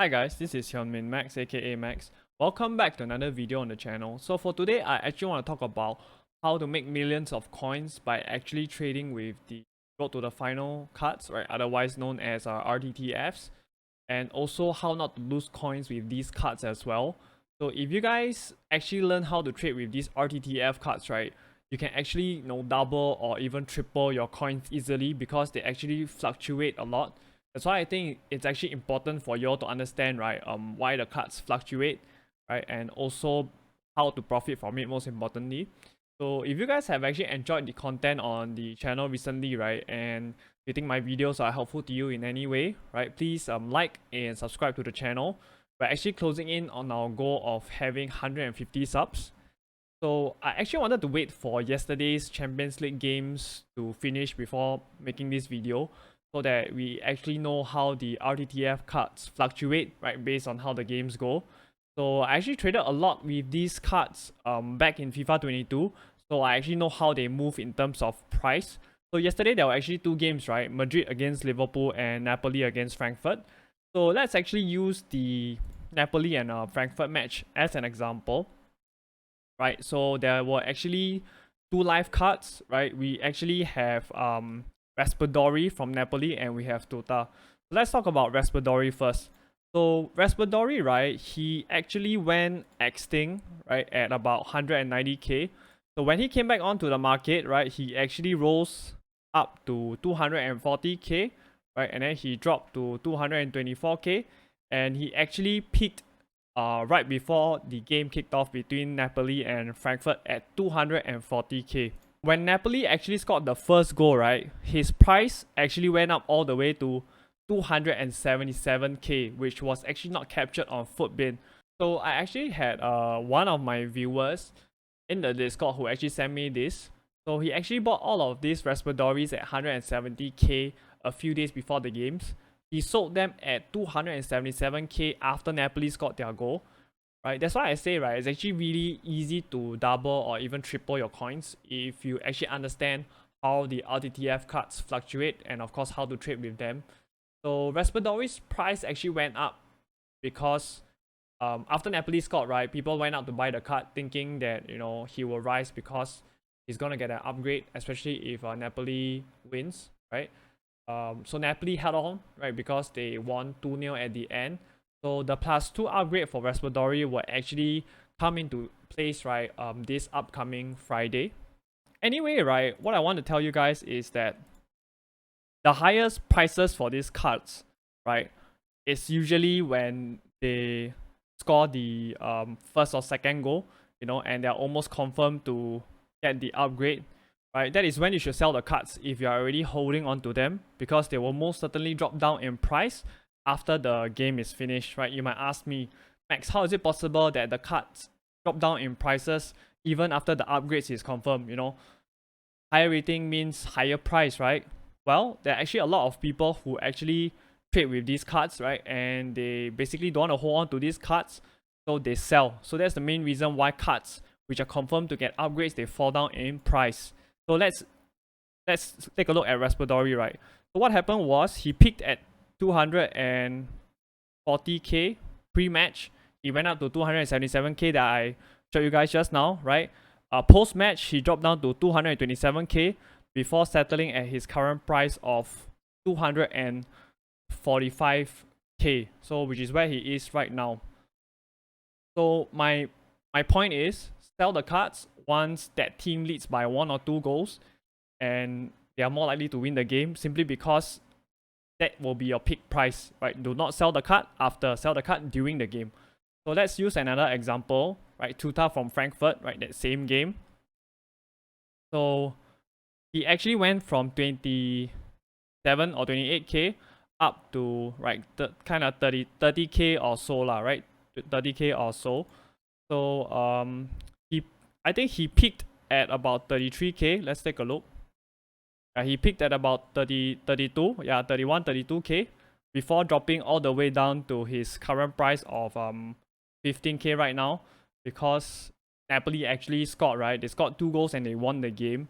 Hi guys, this is Hyunmin Max aka Max. Welcome back to another video on the channel. So for today, I actually want to talk about how to make millions of coins by actually trading with the Road to the Final cards, right? Otherwise known as RTTFs, and also how not to lose coins with these cards as well. So if you guys actually learn how to trade with these RTTF cards, right, you can actually double or even triple your coins easily because they actually fluctuate a lot. That's why I think it's actually important for you all to understand, right, why the cards fluctuate, right, and also how to profit from it most importantly. So if you guys have actually enjoyed the content on the channel recently, right, and you think my videos are helpful to you in any way, right, please like and subscribe to the channel. We're actually closing in on our goal of having 150 subs. So I actually wanted to wait for yesterday's Champions League games to finish before making this video, so that we actually know how the RTTF cards fluctuate, right, based on how the games go. So I actually traded a lot with these cards back in FIFA 22, so I actually know how they move in terms of price. So yesterday there were actually two games, right? Madrid against Liverpool and Napoli against Frankfurt. So let's actually use the Napoli and Frankfurt match as an example, right? So there were actually two live cards, right? We actually have Raspadori from Napoli and we have Tota. Let's talk about Raspadori first. So Raspadori, right, he actually went extinct, right, at about 190k. So when he came back onto the market, right, he actually rose up to 240k, right, and then he dropped to 224k, and he actually peaked right before the game kicked off between Napoli and Frankfurt at 240k. When Napoli actually scored the first goal, right, his price actually went up all the way to 277k, which was actually not captured on Footbin. So I actually had one of my viewers in the Discord who actually sent me this. So he actually bought all of these Raspberries at 170k a few days before the games. He sold them at 277k after Napoli scored their goal, right? That's why I say, right, it's actually really easy to double or even triple your coins if you actually understand how the RTTF cards fluctuate and of course how to trade with them. So Raspadori's price actually went up because after Napoli scored, right, people went out to buy the card thinking that he will rise because he's gonna get an upgrade, especially if Napoli wins, right? So Napoli held on, right, because they won 2-0 at the end. So the +2 upgrade for Raspadori will actually come into place, right, this upcoming Friday. Anyway, right, what I want to tell you guys is that the highest prices for these cards, right, is usually when they score the first or second goal, and they're almost confirmed to get the upgrade, right? That is when you should sell the cards if you are already holding on to them, because they will most certainly drop down in price after the game is finished, right? You might ask me, Max, how is it possible that the cards drop down in prices even after the upgrades is confirmed? Higher rating means higher price, right? Well, there are actually a lot of people who actually trade with these cards, right? And they basically don't want to hold on to these cards, so they sell. So that's the main reason why cards which are confirmed to get upgrades, they fall down in price. So let's take a look at Raspadori, right? So what happened was he peaked at 240k pre-match. He went up to 277k that I showed you guys just now, right? Post-match, he dropped down to 227k before settling at his current price of 245k. So which is where he is right now. So my point is, sell the cards once that team leads by 1 or 2 goals and they are more likely to win the game, simply because that will be your peak price, right? Do not sell the card after, sell the card during the game. So let's use another example, right? Tuta from Frankfurt, right? That same game. So he actually went from 27 or 28k up to, right, kind of 30k or so lah, right? 30k or so. So I think he peaked at about 33k. Let's take a look. He peaked at about 32, 32k before dropping all the way down to his current price of 15k right now, because Napoli actually scored, right? They scored 2 goals and they won the game.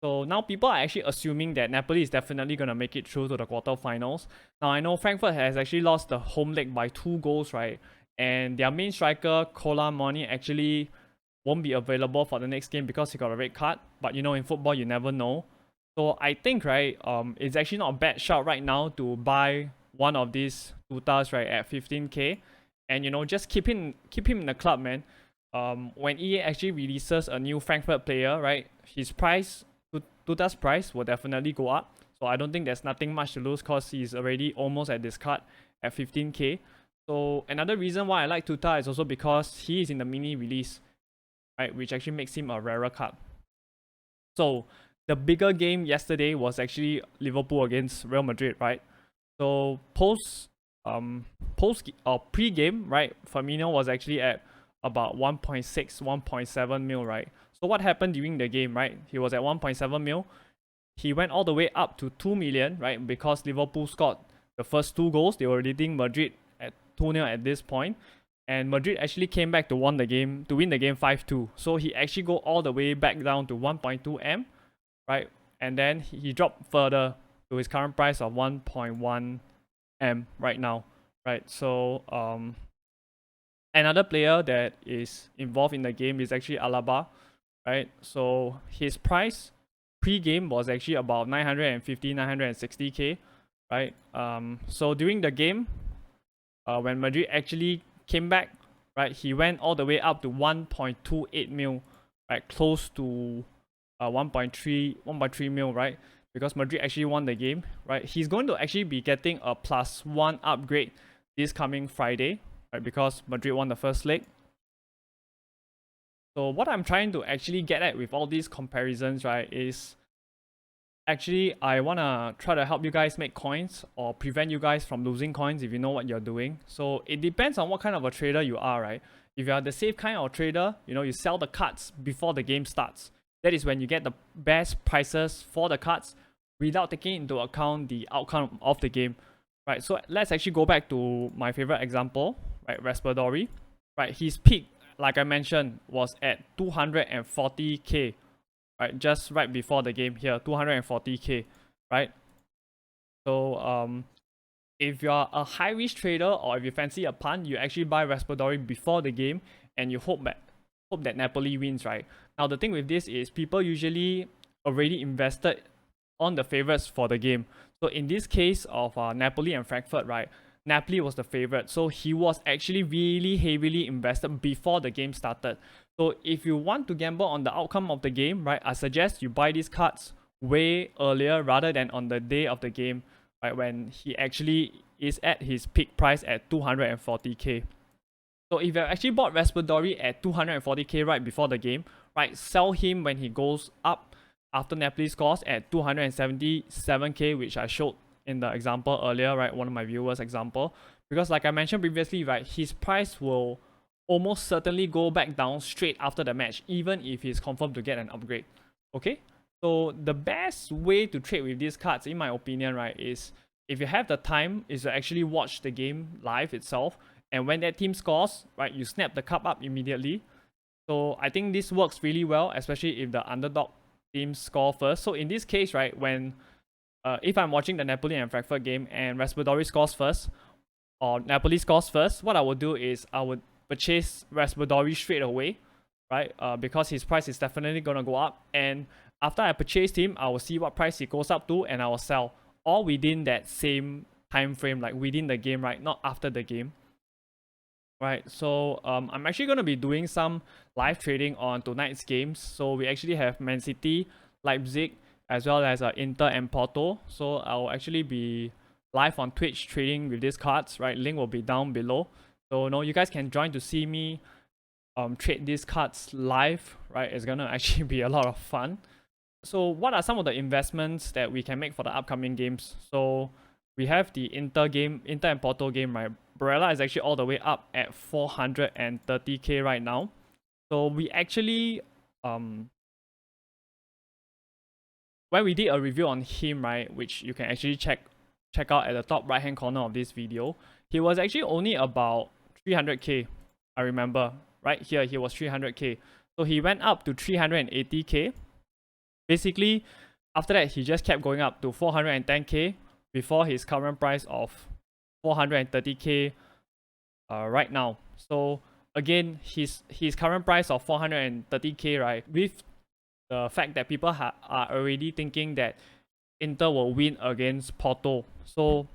So now people are actually assuming that Napoli is definitely going to make it through to the quarterfinals. Now I know Frankfurt has actually lost the home leg by 2 goals, right? And their main striker, Kola Moni, actually won't be available for the next game because he got a red card. But you know, in football, you never know. So I think, right, it's actually not a bad shout right now to buy one of these Tutas, right, at 15k. And you know, just keep him in the club, man. When EA actually releases a new Frankfurt player, right, his price, Tuta's price will definitely go up. So I don't think there's nothing much to lose because he's already almost at this card at 15k. So another reason why I like Tuta is also because he is in the mini release, right, which actually makes him a rarer card. So the bigger game yesterday was actually Liverpool against Real Madrid, right? So pre-game, right, Firmino was actually at about 1.6, 1.7 mil, right? So what happened during the game, right? He was at 1.7 mil. He went all the way up to 2 million, right? Because Liverpool scored the first 2 goals. They were leading Madrid at 2-0 at this point. And Madrid actually came back to win the game 5-2. So he actually go all the way back down to 1.2 M, right? And then he dropped further to his current price of 1.1 M right now, right? So another player that is involved in the game is actually Alaba, right? So his price pre-game was actually about 950, 960k, right? So during the game, when Madrid actually came back, right, he went all the way up to 1.28 mil, right, close to 1.3 mil, right? Because Madrid actually won the game, right? He's going to actually be getting a +1 upgrade this coming Friday, right? Because Madrid won the first leg. So what I'm trying to actually get at with all these comparisons, right, is actually I want to try to help you guys make coins or prevent you guys from losing coins if you know what you're doing. So it depends on what kind of a trader you are, right? If you are the safe kind of trader, you know, you sell the cards before the game starts. That is when you get the best prices for the cards without taking into account the outcome of the game, right? So let's actually go back to my favorite example, right? Raspadori, right? His peak, like I mentioned, was at 240k, right? Just right before the game here, 240k, right? So if you're a high risk trader or if you fancy a punt, you actually buy Raspadori before the game and you hope that Napoli wins, right? Now the thing with this is people usually already invested on the favorites for the game. So in this case of Napoli and Frankfurt, right, Napoli was the favorite. So he was actually really heavily invested before the game started. So if you want to gamble on the outcome of the game, right, I suggest you buy these cards way earlier rather than on the day of the game, right, when he actually is at his peak price at 240k. So if you actually bought Raspadori at 240k right before the game, right, sell him when he goes up after Napoli scores at 277k, which I showed in the example earlier, right, one of my viewers' example. Because like I mentioned previously, right, his price will almost certainly go back down straight after the match, even if he's confirmed to get an upgrade. Okay? So the best way to trade with these cards, in my opinion, right, is if you have the time, is to actually watch the game live itself. And when that team scores, right, you snap the cup up immediately. So I think this works really well, especially if the underdog team score first. So in this case, right, when if I'm watching the Napoli and Frankfurt game and Raspadori scores first, or Napoli scores first, what I would do is I would purchase Raspadori straight away, right? Because his price is definitely gonna go up. And after I purchased him, I will see what price he goes up to and I will sell. All within that same time frame, like within the game, right? Not after the game. Right, so I'm actually going to be doing some live trading on tonight's games. So we actually have Man City, Leipzig, as well as Inter and Porto. So I'll actually be live on Twitch trading with these cards, right? Link will be down below. So you guys can join to see me trade these cards live, right? It's going to actually be a lot of fun. So what are some of the investments that we can make for the upcoming games? So we have the Inter and Porto game, right? Barella is actually all the way up at 430k right now. So we actually when we did a review on him, right, which you can actually check out at the top right hand corner of this video, he was actually only about 300k. I remember right here he was 300k. So he went up to 380k. Basically, after that, he just kept going up to 410k before his current price of 430k right now. So again, his current price of 430k, right, with the fact that people are already thinking that Inter will win against Porto. So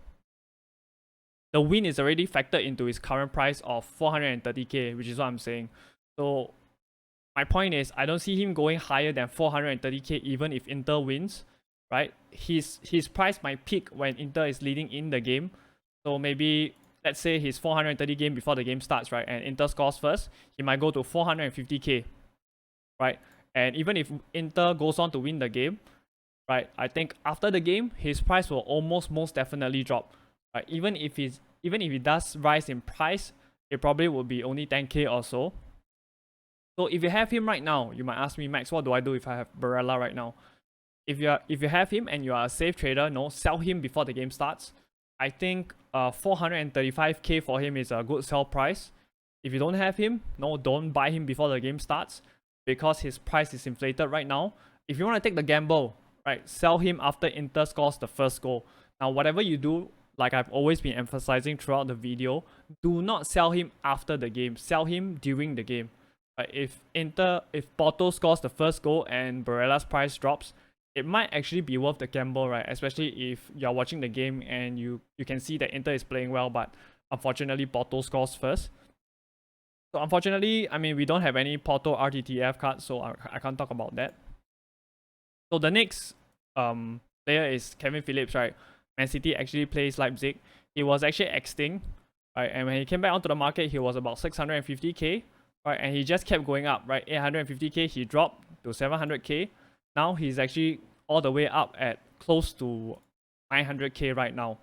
the win is already factored into his current price of 430k, which is what I'm saying. So my point is, I don't see him going higher than 430k even if Inter wins, right? His price might peak when Inter is leading in the game. So maybe, let's say his 430 game before the game starts, right? And Inter scores first, he might go to 450k, right? And even if Inter goes on to win the game, right, I think after the game, his price will almost most definitely drop. Right? Even if it does rise in price, it probably will be only 10k or so. So if you have him right now, you might ask me, Max, what do I do if I have Barella right now? If you have him and you are a safe trader, no, sell him before the game starts. I think 435k for him is a good sell price. If you don't have him, no, don't buy him before the game starts because his price is inflated right now. If you want to take the gamble, right, sell him after Inter scores the first goal. Now, whatever you do, like I've always been emphasizing throughout the video, do not sell him after the game. Sell him during the game. Right? If Porto scores the first goal and Barella's price drops, it might actually be worth the gamble, right? Especially if you're watching the game and you can see that Inter is playing well, but unfortunately Porto scores first. So unfortunately, I mean, we don't have any Porto RTTF cards, so I can't talk about that. So the next player is Kevin Phillips, right? Man City actually plays Leipzig. He was actually extinct, right? And when he came back onto the market, he was about 650k, right? And he just kept going up, right? 850k, he dropped to 700k. Now he's actually all the way up at close to 900k right now.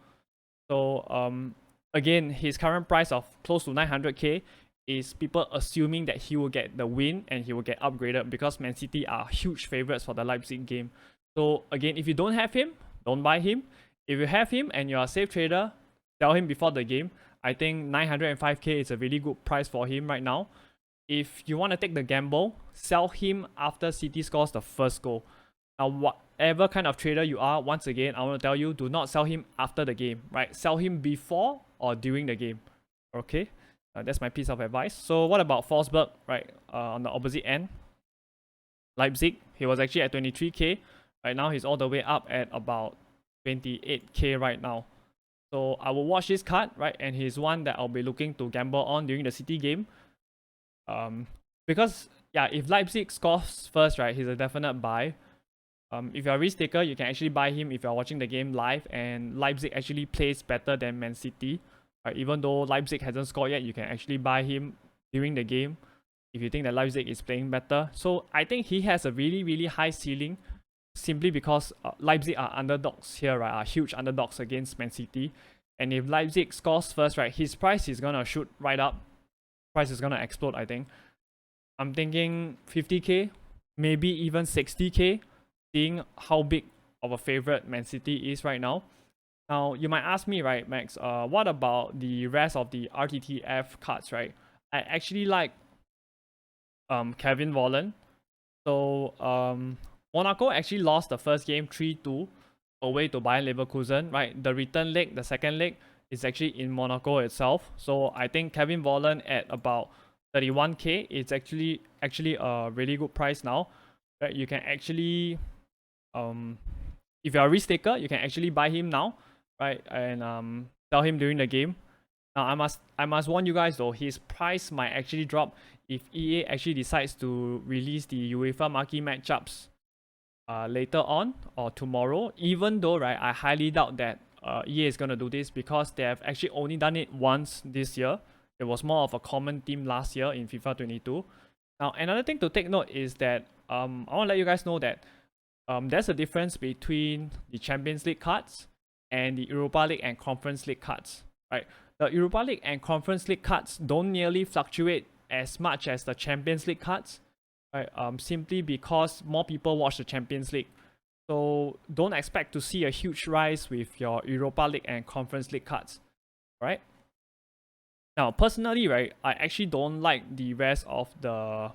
So again, his current price of close to 900k is people assuming that he will get the win and he will get upgraded because Man City are huge favorites for the Leipzig game. So again, if you don't have him, don't buy him. If you have him and you're a safe trader, sell him before the game. I think 905k is a really good price for him right now. If you want to take the gamble, sell him after City scores the first goal. Now, whatever kind of trader you are, once again, I want to tell you, do not sell him after the game, right? Sell him before or during the game, okay? That's my piece of advice. So what about Forsberg, right? On the opposite end, Leipzig, he was actually at 23k. Right now, he's all the way up at about 28k right now. So I will watch this card, right? And he's one that I'll be looking to gamble on during the City game. Because yeah, if Leipzig scores first, right, he's a definite buy. If you're a risk taker, you can actually buy him if you're watching the game live, and Leipzig actually plays better than Man City. Right, even though Leipzig hasn't scored yet, you can actually buy him during the game if you think that Leipzig is playing better. So I think he has a really, really high ceiling simply because Leipzig are underdogs here, right? Are huge underdogs against Man City. And if Leipzig scores first, right, his price is gonna shoot right up. Price is gonna explode, I think. I'm thinking 50k, maybe even 60k, seeing how big of a favorite Man City is right now. Now, you might ask me, right, Max, what about the rest of the RTTF cards, right? I actually like Kevin Volland. So, Monaco actually lost the first game 3-2 away to Bayern Leverkusen, right? The return leg, the second leg, is actually in Monaco itself. So, I think Kevin Volland at about 31k is actually a really good price now. Right? You can actually, if you're a risk taker, you can actually buy him now, right? And sell him during the game. Now I must warn you guys though, his price might actually drop if EA actually decides to release the UEFA marquee matchups later on or tomorrow. Even though, right, I highly doubt that EA is gonna do this because they have actually only done it once this year. It was more of a common theme last year in FIFA 22. Now another thing to take note is that I want to let you guys know that there's a difference between the Champions League cards and the Europa League and Conference League cards, right? The Europa League and Conference League cards don't nearly fluctuate as much as the Champions League cards, right? Simply because more people watch the Champions League. So don't expect to see a huge rise with your Europa League and Conference League cards, right? Now, personally, right, I actually don't like the rest of the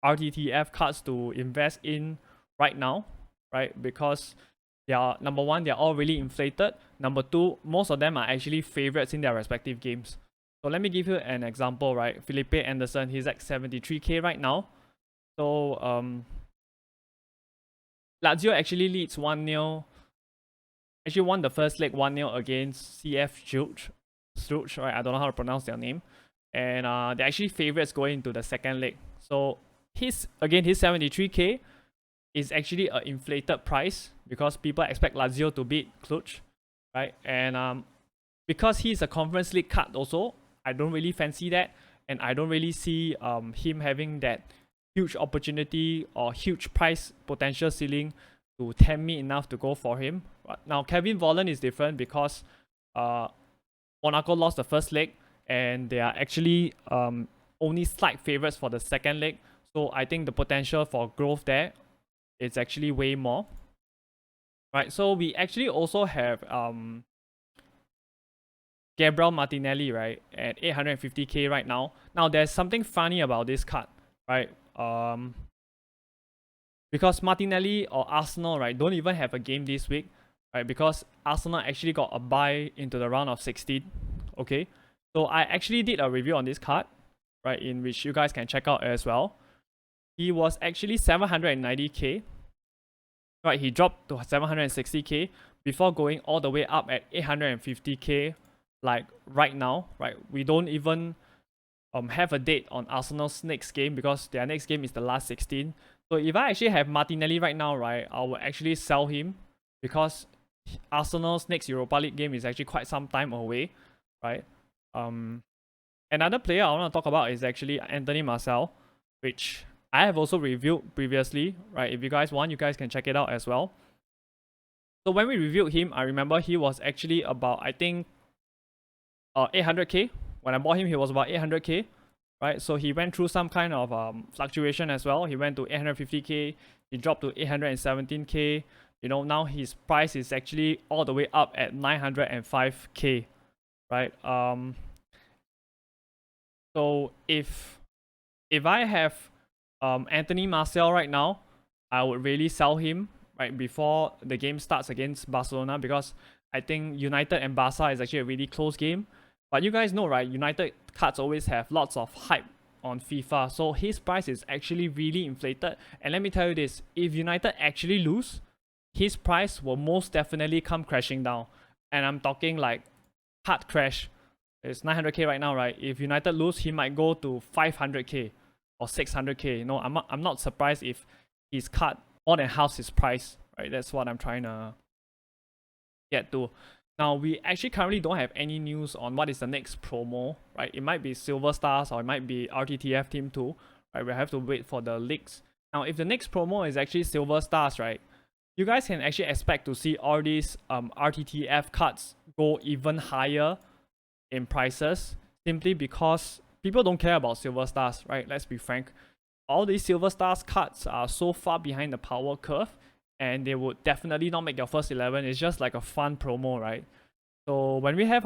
RTTF cards to invest in right now, right? Because they are, number one, they're all really inflated. Number two, most of them are actually favorites in their respective games. So let me give you an example, right? Felipe Anderson, he's at 73k right now. So Lazio actually leads 1-0. Actually won the first leg 1-0 against CF Zurich, right? I don't know how to pronounce their name. And they're actually favorites going into the second leg. So his 73k is actually an inflated price because people expect Lazio to beat Cluj, right? And because he's a Conference League cut also, I don't really fancy that, and I don't really see him having that huge opportunity or huge price potential ceiling to tempt me enough to go for him. But now Kevin Volland is different because Monaco lost the first leg and they are actually only slight favorites for the second leg. So I think the potential for growth there is actually way more. Right, so we actually also have Gabriel Martinelli, right, at 850k right now. Now there's something funny about this card, right? Because Martinelli or Arsenal, right, don't even have a game this week, right? Because Arsenal actually got a bye into the round of 16. Okay, so I actually did a review on this card, right, in which you guys can check out as well. He was actually 790k, right? He dropped to 760k before going all the way up at 850k, like right now, right? We don't even have a date on Arsenal's next game because their next game is the last 16. So if I actually have Martinelli right now, right, I will actually sell him because Arsenal's next Europa League game is actually quite some time away, right? Another player I want to talk about is actually Anthony Martial, which I have also reviewed previously, right? If you guys want, you guys can check it out as well. So when we reviewed him, I remember he was actually about, I think, 800k. When I bought him, he was about 800k, right? So he went through some kind of fluctuation as well. He went to 850k, he dropped to 817k. You know, now his price is actually all the way up at 905k, right? So if I have Anthony Martial right now, I would really sell him right before the game starts against Barcelona because I think United and Barca is actually a really close game. But you guys know, right, United cards always have lots of hype on FIFA, so his price is actually really inflated. And let me tell you this, if United actually lose, his price will most definitely come crashing down. And I'm talking like hard crash. It's 900k right now, right? If United lose, he might go to 500k or 600k. You know, I'm not surprised if he's cut more than half his price, right? That's what I'm trying to get to. Now, we actually currently don't have any news on what is the next promo, right? It might be Silver Stars or it might be RTTF Team 2, right? We have to wait for the leaks. Now, if the next promo is actually Silver Stars, right, you guys can actually expect to see all these RTTF cards go even higher in prices simply because people don't care about Silver Stars, right? Let's be frank. All these Silver Stars cards are so far behind the power curve and they would definitely not make your first 11. It's just like a fun promo, right? So when we have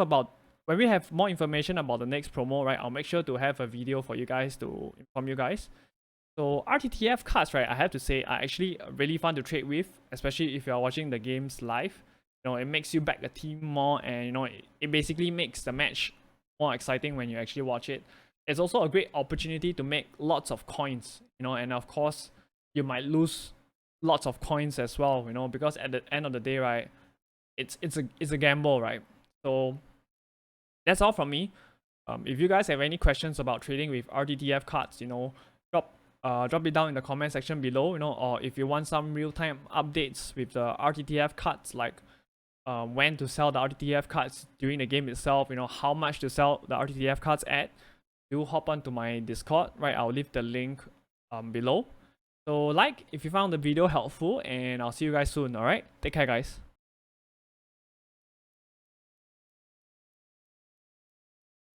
more information about the next promo, right, I'll make sure to have a video for you guys to inform you guys. So RTTF cards, right, I have to say are actually really fun to trade with, especially if you are watching the games live. You know, it makes you back the team more, and you know, it basically makes the match more exciting when you actually watch it. It's also a great opportunity to make lots of coins, you know, and of course you might lose lots of coins as well, you know, because at the end of the day, right, it's a gamble, right? So that's all from me. If you guys have any questions about trading with RTTF cards, you know, drop it down in the comment section below, you know, or if you want some real-time updates with the RTTF cards, like when to sell the RTTF cards during the game itself, you know, how much to sell the RTTF cards at, do hop onto my Discord, right? I'll leave the link below. So like if you found the video helpful, and I'll see you guys soon. Alright, take care guys.